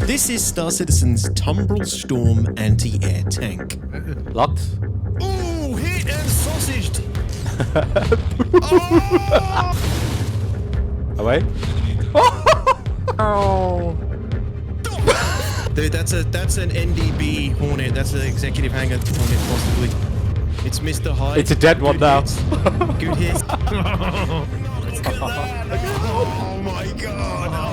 This is Star Citizen's Tumbril Storm anti-air tank. Locked. Ooh, hit and sausaged. Away. Oh. Dude, that's an NDB Hornet. That's an executive hangar Hornet, possibly. It's Mr. Hyde. It's a dead one now. Good hit. Look at that. Oh my god. Oh no.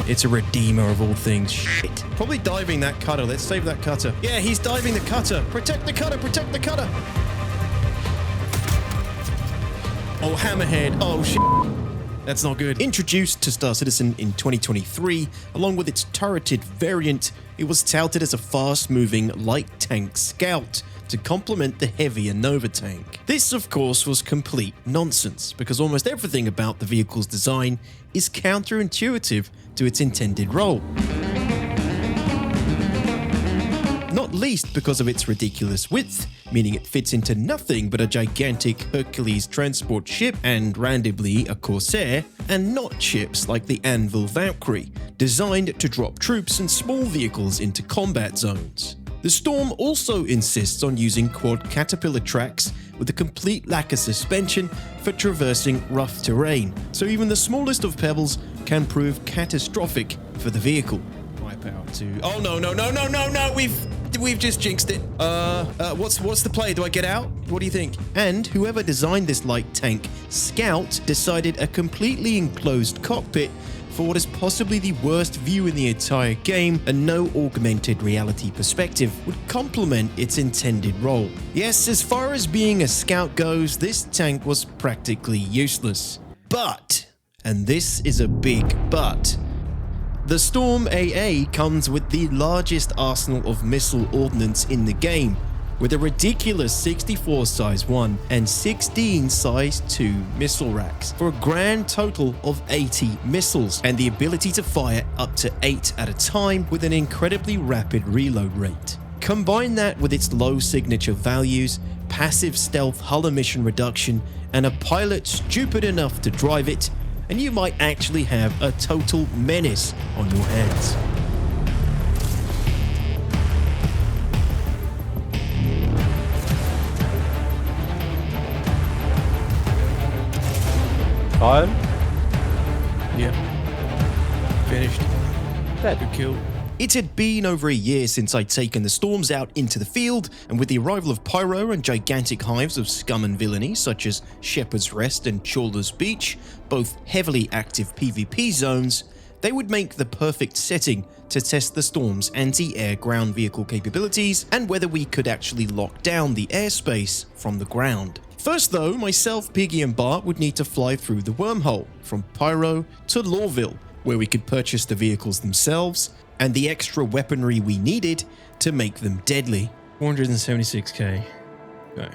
It's a redeemer of all things. Shit. Probably diving that cutter. Let's save that cutter. Yeah, he's diving the cutter. Protect the cutter. Protect the cutter. Oh, hammerhead. Oh, shit. That's not good. Introduced to Star Citizen in 2023, along with its turreted variant, it was touted as a fast-moving light tank scout to complement the heavier Nova tank. This, of course, was complete nonsense, because almost everything about the vehicle's design is counterintuitive to its intended role. Not least because of its ridiculous width, meaning it fits into nothing but a gigantic Hercules transport ship and randomly a Corsair, and not ships like the Anvil Valkyrie, designed to drop troops and small vehicles into combat zones. The Storm also insists on using quad caterpillar tracks with a complete lack of suspension for traversing rough terrain, so even the smallest of pebbles can prove catastrophic for the vehicle. Wipeout to... Oh no, we've just jinxed it. What's the play? Do I get out? What do you think? And whoever designed this light tank, Scout, decided a completely enclosed cockpit for what is possibly the worst view in the entire game and no augmented reality perspective would complement its intended role. Yes, as far as being a Scout goes, this tank was practically useless. But, and this is a big but, the Storm AA comes with the largest arsenal of missile ordnance in the game, with a ridiculous 64 size 1 and 16 size 2 missile racks, for a grand total of 80 missiles, and the ability to fire up to 8 at a time with an incredibly rapid reload rate. Combine that with its low signature values, passive stealth hull emission reduction, and a pilot stupid enough to drive it, and you might actually have a total menace on your hands. Fine. Yeah. Finished. Dead. Good kill. It had been over a year since I'd taken the Storms out into the field, and with the arrival of Pyro and gigantic hives of scum and villainy such as Shepherd's Rest and Chawlas Beach, both heavily active PvP zones, they would make the perfect setting to test the Storm's anti-air ground vehicle capabilities and whether we could actually lock down the airspace from the ground. First though, myself, Piggy and Bart would need to fly through the wormhole from Pyro to Lawville, where we could purchase the vehicles themselves and the extra weaponry we needed to make them deadly. 476k. Okay.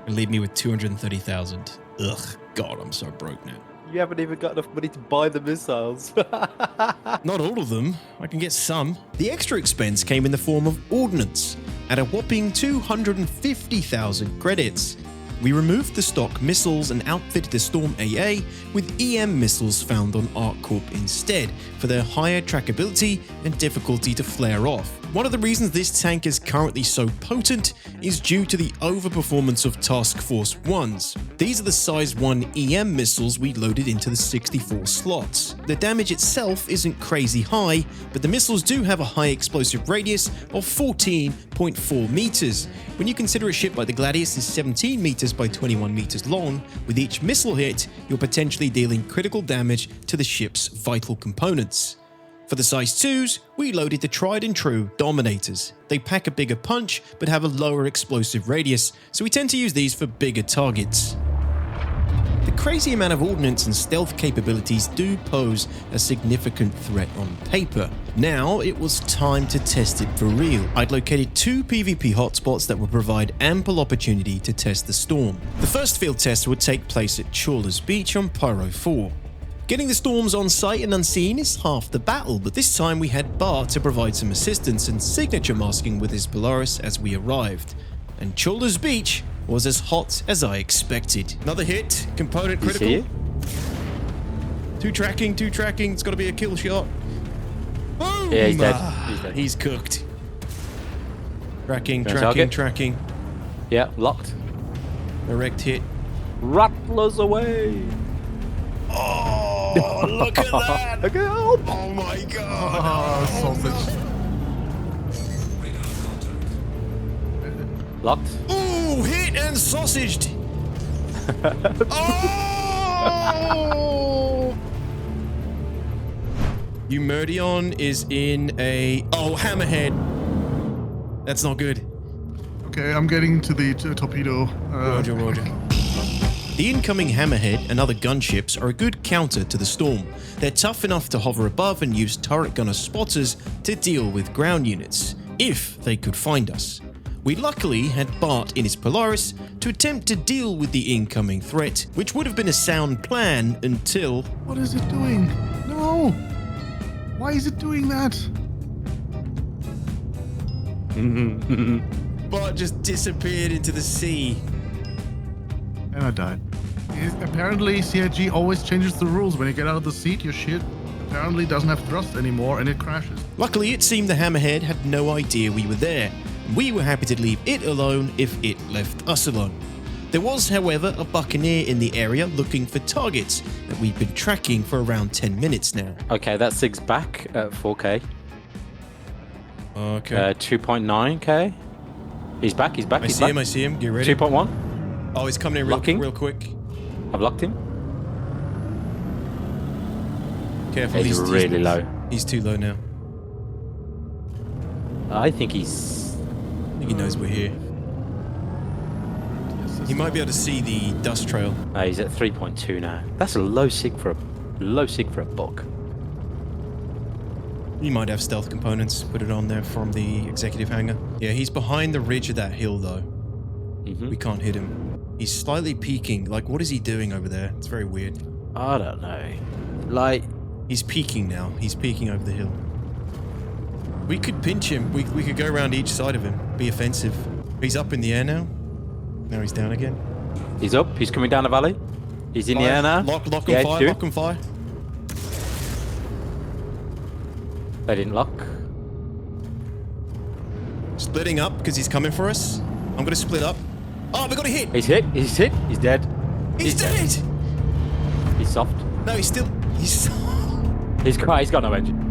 Leave me with 230,000. Ugh, God, I'm so broke now. You haven't even got enough money to buy the missiles. Not all of them. I can get some. The extra expense came in the form of ordnance at a whopping 250,000 credits. We removed the stock missiles and outfitted the Storm AA with EM missiles found on ArcCorp instead for their higher trackability and difficulty to flare off. One of the reasons this tank is currently so potent is due to the overperformance of Task Force 1s. These are the size 1 EM missiles we loaded into the 64 slots. The damage itself isn't crazy high, but the missiles do have a high explosive radius of 14.4 meters. When you consider a ship like the Gladius is 17 meters by 21 meters long, with each missile hit, you're potentially dealing critical damage to the ship's vital components. For the size 2s, we loaded the tried and true Dominators. They pack a bigger punch, but have a lower explosive radius, so we tend to use these for bigger targets. The crazy amount of ordnance and stealth capabilities do pose a significant threat on paper. Now it was time to test it for real. I'd located 2 PvP hotspots that would provide ample opportunity to test the Storm. The first field test would take place at Chawlas Beach on Pyro 4. Getting the Storms on site and unseen is half the battle, but this time we had Bart to provide some assistance and signature masking with his Polaris as we arrived. And Chawlas Beach was as hot as I expected. Another hit, component critical. 2 tracking, it's gotta be a kill shot. Boom! Boom! Yeah, he's dead. Ah, He's dead. he's cooked. Tracking, Gonna tracking, target? tracking. Yeah, locked. Direct hit. Rattlers away. Oh, look at that! Look at help. Oh my god! Sausage. Locked. Ooh, hit and sausaged! Oh! Eumurdion is in a... Oh, hammerhead. That's not good. Okay, I'm getting to the torpedo. Roger, roger. The incoming hammerhead and other gunships are a good counter to the storm. They're tough enough to hover above and use turret gunner spotters to deal with ground units, if they could find us. We luckily had Bart in his Polaris to attempt to deal with the incoming threat, which would have been a sound plan until... What is it doing? No! Why is it doing that? Bart just disappeared into the sea. And I died. Apparently, CIG always changes the rules. When you get out of the seat, your shit apparently doesn't have thrust anymore and it crashes. Luckily, it seemed the hammerhead had no idea we were there. We were happy to leave it alone if it left us alone. There was, however, a buccaneer in the area looking for targets that we've been tracking for around 10 minutes now. Okay, that SIG's back at 4K. Okay. 2.9K. He's back. He's back. I see him. Get ready. 2.1. Oh, he's coming in real quick. I've locked him. Careful, He's really low. He's too low now. I think he's... I think he knows we're here. He might be able to see the dust trail. No, he's at 3.2 now. That's a low sig for a buck. He might have stealth components. Put it on there from the executive hangar. Yeah, he's behind the ridge of that hill, though. We can't hit him. He's slightly peeking. Like, what is he doing over there? It's very weird. I don't know. Like... He's peeking now. He's peeking over the hill. We could pinch him. We could go around each side of him. Be offensive. He's up in the air now. Now he's down again. He's up. He's coming down the valley. He's in the air now. Lock and Yeah, fire. shoot. Lock and fire. They didn't lock. Splitting up because he's coming for us. I'm going to split up. Oh, we got a hit. He's hit. He's hit. He's dead. He's dead. He's soft. No, he's still... He's got no engine.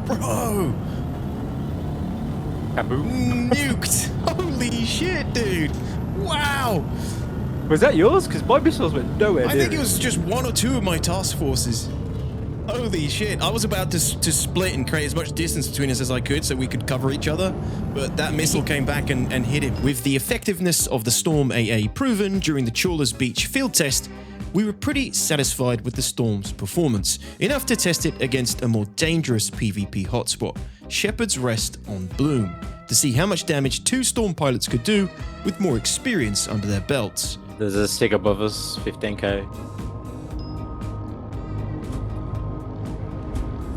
Bro! Kaboom. Nuked! Holy shit, dude! Wow! Was that yours? Because my missiles went nowhere I near think it was just one or two of my task forces. Holy shit. I was about to split and create as much distance between us as I could so we could cover each other, but that missile came back and hit him. With the effectiveness of the Storm AA proven during the Chawlas Beach field test, we were pretty satisfied with the Storm's performance, enough to test it against a more dangerous PvP hotspot, Shepherd's Rest on Bloom, to see how much damage two Storm pilots could do with more experience under their belts. There's a SIG above us, 15k.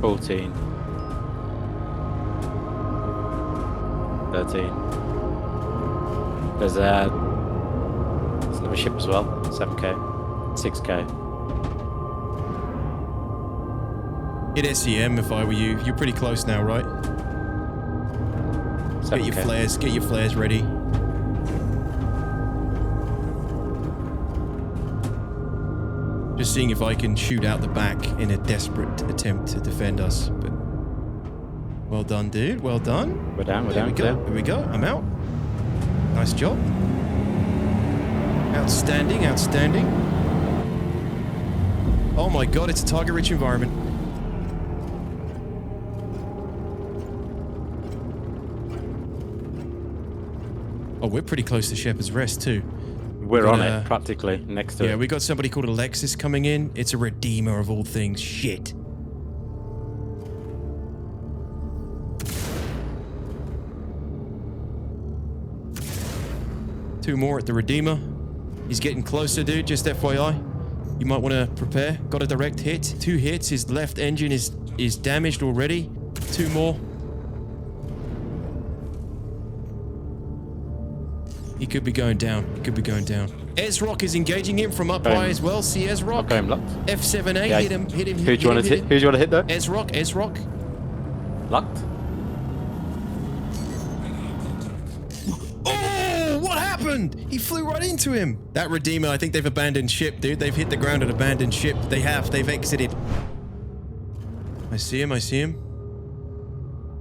14. 13. There's another ship as well, 7k. 6k. Hit SEM if I were you. You're pretty close now, right? 7k. Get your flares ready. Just seeing if I can shoot out the back in a desperate attempt to defend us. But well done, dude. Well done. We're down, Here we go. I'm out. Nice job. Outstanding, outstanding. Oh my god, it's a target-rich environment. Oh, we're pretty close to Shepherd's Rest too. We're on it, practically, next to it. Yeah, we got somebody called Alexis coming in. It's a redeemer of all things. Shit. Two more at the redeemer. He's getting closer, dude. Just FYI. You might want to prepare. Got a direct hit. 2 hits. His left engine is damaged already. 2 more. He could be going down. Ezrock is engaging him from up high as well. See Ezrock. Okay, I'm locked. F7A, Yeah. hit him. Who do you want to hit? Who do you want to hit though? Ezrock. Locked. Oh, what happened? He flew right into him. That Redeemer, I think they've abandoned ship, dude. They've hit the ground and abandoned ship. They've exited. I see him.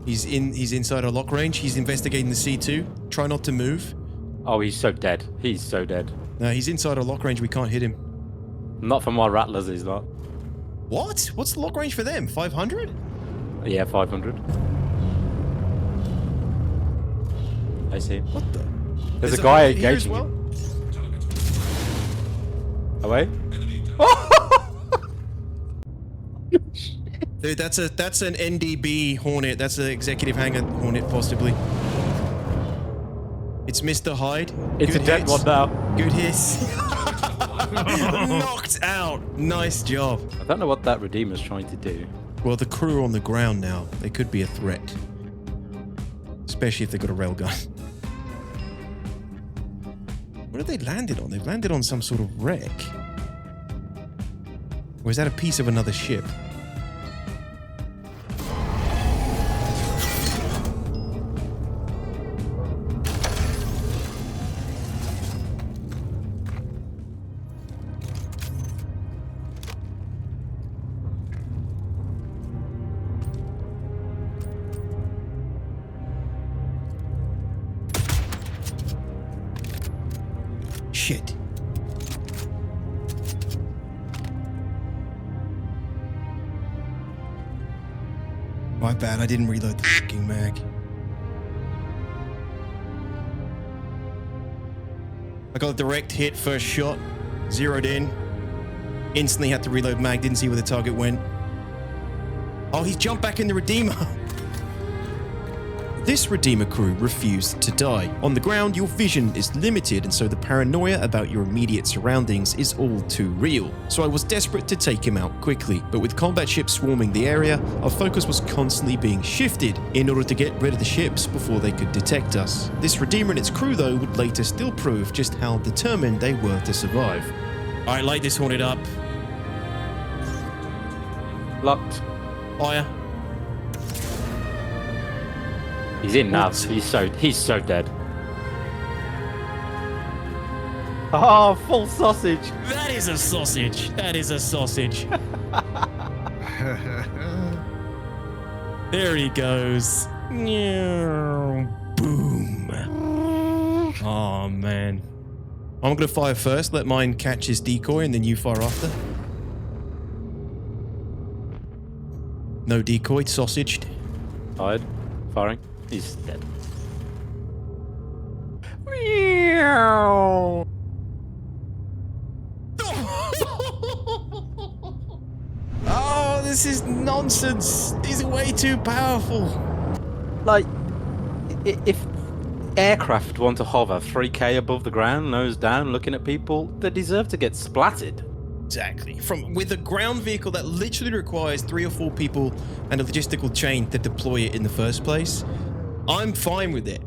He's inside our lock range. He's investigating the C2. Try not to move. Oh, he's so dead. He's so dead. No, he's inside our lock range. We can't hit him. Not for my rattlers, he's not. What? What's the lock range for them? 500? Yeah, 500. I see. What the? There's a guy here as engaging well? him. Away? Dude, that's an NDB Hornet. That's an executive hangar Hornet, possibly. It's Mr. Hyde. It's Good a dead hits. one now. Good hits. Knocked out. Nice job. I don't know what that Redeemer's trying to do. Well, the crew are on the ground now. They could be a threat. Especially if they've got a railgun. What have they landed on? They've landed on some sort of wreck. Or is that a piece of another ship? Shit. My bad, I didn't reload the fucking mag. I got a direct hit, first shot, zeroed in. Instantly had to reload mag, didn't see where the target went. Oh, he's jumped back in the Redeemer. This Redeemer crew refused to die. On the ground, your vision is limited, and so the paranoia about your immediate surroundings is all too real. So I was desperate to take him out quickly, but with combat ships swarming the area, our focus was constantly being shifted in order to get rid of the ships before they could detect us. This Redeemer and its crew, though, would later still prove just how determined they were to survive. Alright, light this Hornet up. Locked. Fire. He's in now. He's so dead. Oh, full sausage. That is a sausage. That is a sausage. There he goes. Boom. Oh, man. I'm going to fire first. Let mine catch his decoy, and then you fire after. No decoy. Sausaged. Tired. Firing. He's dead. Oh, this is nonsense. These are way too powerful. Like, if aircraft want to hover 3k above the ground, nose down, looking at people, they deserve to get splattered. Exactly. With a ground vehicle that literally requires 3 or 4 people and a logistical chain to deploy it in the first place, I'm fine with it.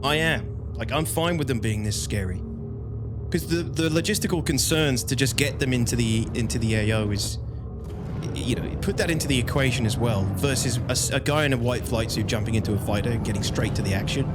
I am. Like, I'm fine with them being this scary. Because the logistical concerns to just get them into the AO is, you know, put that into the equation as well, versus a guy in a white flight suit jumping into a fighter and getting straight to the action.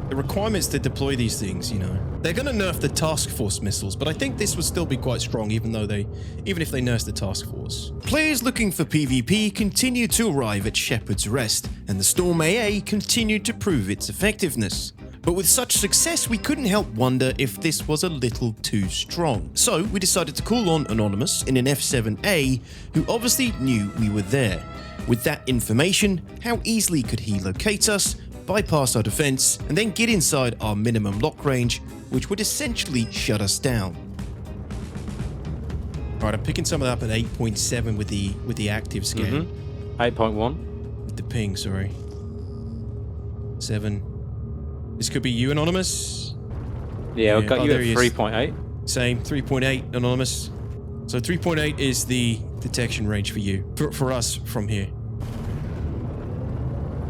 The requirements to deploy these things, you know, they're going to nerf the task force missiles, but I think this would still be quite strong even if they nurse the task force. Players looking for PvP continue to arrive at Shepherd's Rest, and the Storm AA continued to prove its effectiveness. But with such success, we couldn't help wonder if this was a little too strong. So we decided to call on Anonymous in an F7A, who obviously knew we were there. With that information, how easily could he locate us, bypass our defense, and then get inside our minimum lock range, which would essentially shut us down. Alright, I'm picking some of that up at 8.7 with the active scan. 8.1. With the ping, sorry. 7. This could be you, Anonymous. Yeah, I've got oh, you at there he is. 3.8. Same, 3.8, Anonymous. So 3.8 is the detection range for you. For us, from here.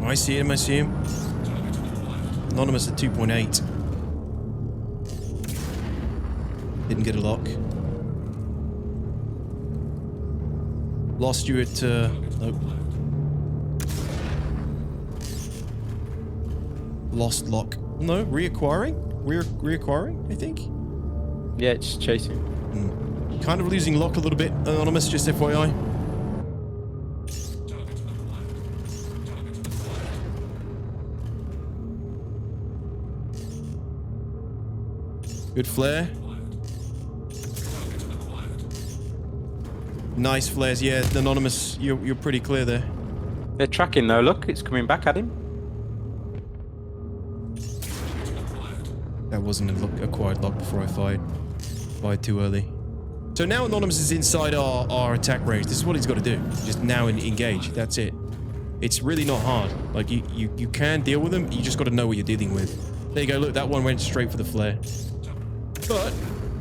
Oh, I see him, I see him. Anonymous at 2.8. Didn't get a lock. Lost you at, nope. Lost lock. No, reacquiring? Reacquiring, I think? Yeah, it's chasing. Kind of losing lock a little bit, Anonymous, just FYI. Good flare. Nice flares, yeah. Anonymous, you're pretty clear there. They're tracking though, look, it's coming back at him. That wasn't an acquired lock before I fired too early. So now Anonymous is inside our attack range. This is what he's got to do. Just now engage. That's it. It's really not hard. Like, you can deal with them. You just got to know what you're dealing with. There you go. Look, that one went straight for the flare. But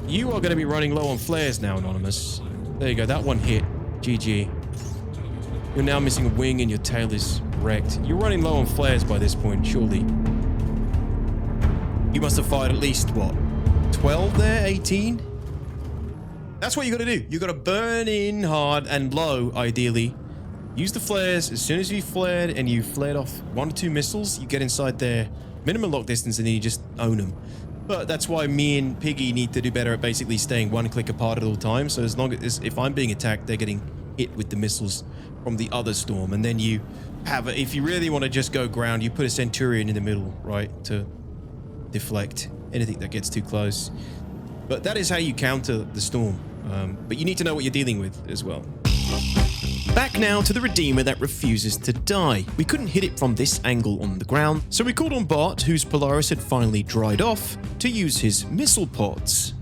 you are going to be running low on flares now, Anonymous. There you go. That one hit. GG. You're now missing a wing and your tail is wrecked. You're running low on flares by this point, surely. You must have fired at least, what, 12 there? 18? That's what you got to do. You got to burn in hard and low, ideally. Use the flares. As soon as you flared and you flared off 1 or 2 missiles, you get inside their minimum lock distance and then you just own them. But that's why me and Piggy need to do better at basically staying 1 click apart at all times. So as long as if I'm being attacked, they're getting hit with the missiles from the other storm. And then you have, if you really want to just go ground, you put a Centurion in the middle, right, to deflect anything that gets too close. But that is how you counter the storm. But you need to know what you're dealing with as well. Back now to the Redeemer that refuses to die. We couldn't hit it from this angle on the ground, so we called on Bart, whose Polaris had finally dried off, to use his missile pods.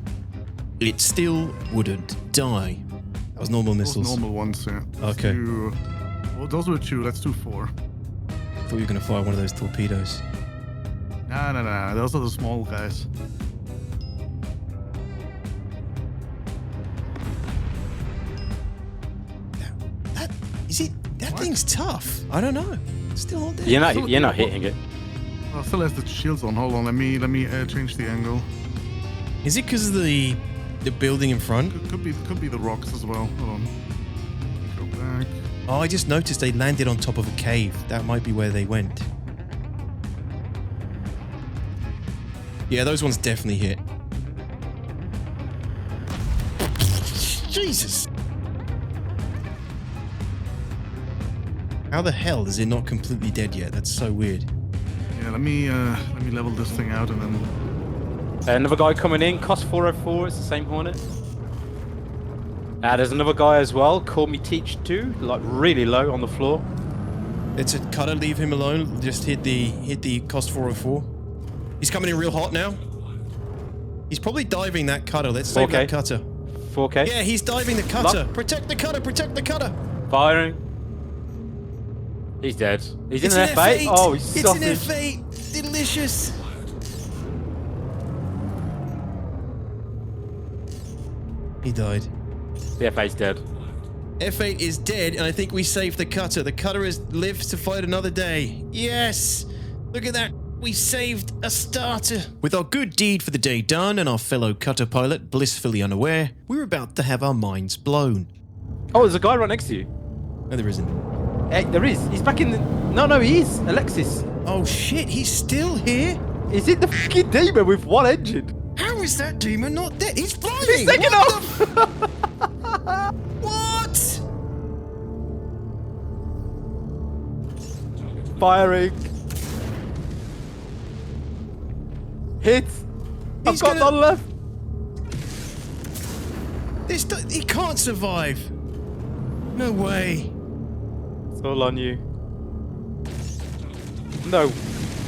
It still wouldn't die. That was normal missiles. Those normal ones, yeah. Okay. Well, those were 2. Let's do 4. I thought you were going to fire one of those torpedoes. Nah. Those are the small guys. That thing's tough. I don't know. Still not dead. You're not hitting it. Well, still has the shields on. Hold on, let me change the angle. Is it because of the building in front? Could be the rocks as well. Hold on. Go back. Oh, I just noticed they landed on top of a cave. That might be where they went. Yeah, those ones definitely hit. Jesus! How the hell is it not completely dead yet? That's so weird. Yeah, let me level this thing out and then. Another guy coming in, cost 404. It's the same Hornet. There's another guy as well. Call me Teach 2, like really low on the floor. It's a cutter. Leave him alone. Just hit the cost 404. He's coming in real hot now. He's probably diving that cutter. Let's save that cutter. 4K. Yeah, he's diving the cutter. Lock. Protect the cutter. Protect the cutter. Firing. He's dead. He's in an F8. Oh, he's sausage. It's an F8. Delicious. He died. The F8's dead. F8 is dead, and I think we saved the cutter. The cutter has lived to fight another day. Yes! Look at that. We saved a starter. With our good deed for the day done and our fellow cutter pilot blissfully unaware, we were about to have our minds blown. Oh, there's a guy right next to you. No, there isn't. Hey, there is. He's back in the... No, he is. Alexis. Oh shit, he's still here? He's in the fucking demon with 1 engine. How is that demon not dead? He's flying! He's taking off! What? Firing. Hit. I've got none left. He can't survive. No way. It's all on you. No.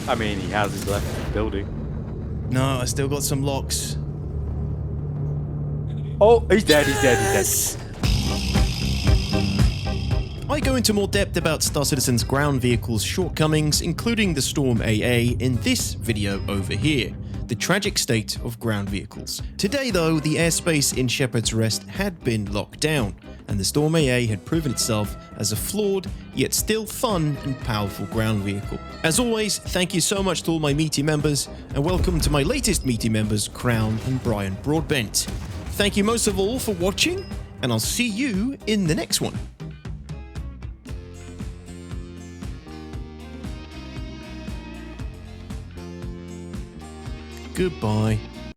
I mean, he has his left building. No, I still got some locks. Oh, he's dead, he's dead. I go into more depth about Star Citizen's ground vehicle's shortcomings, including the Storm AA, in this video over here. The tragic state of ground vehicles. Today though, the airspace in Shepherd's Rest had been locked down, and the Storm AA had proven itself as a flawed, yet still fun and powerful ground vehicle. As always, thank you so much to all my meaty members, and welcome to my latest meaty members, Crown and Brian Broadbent. Thank you most of all for watching, and I'll see you in the next one. Goodbye.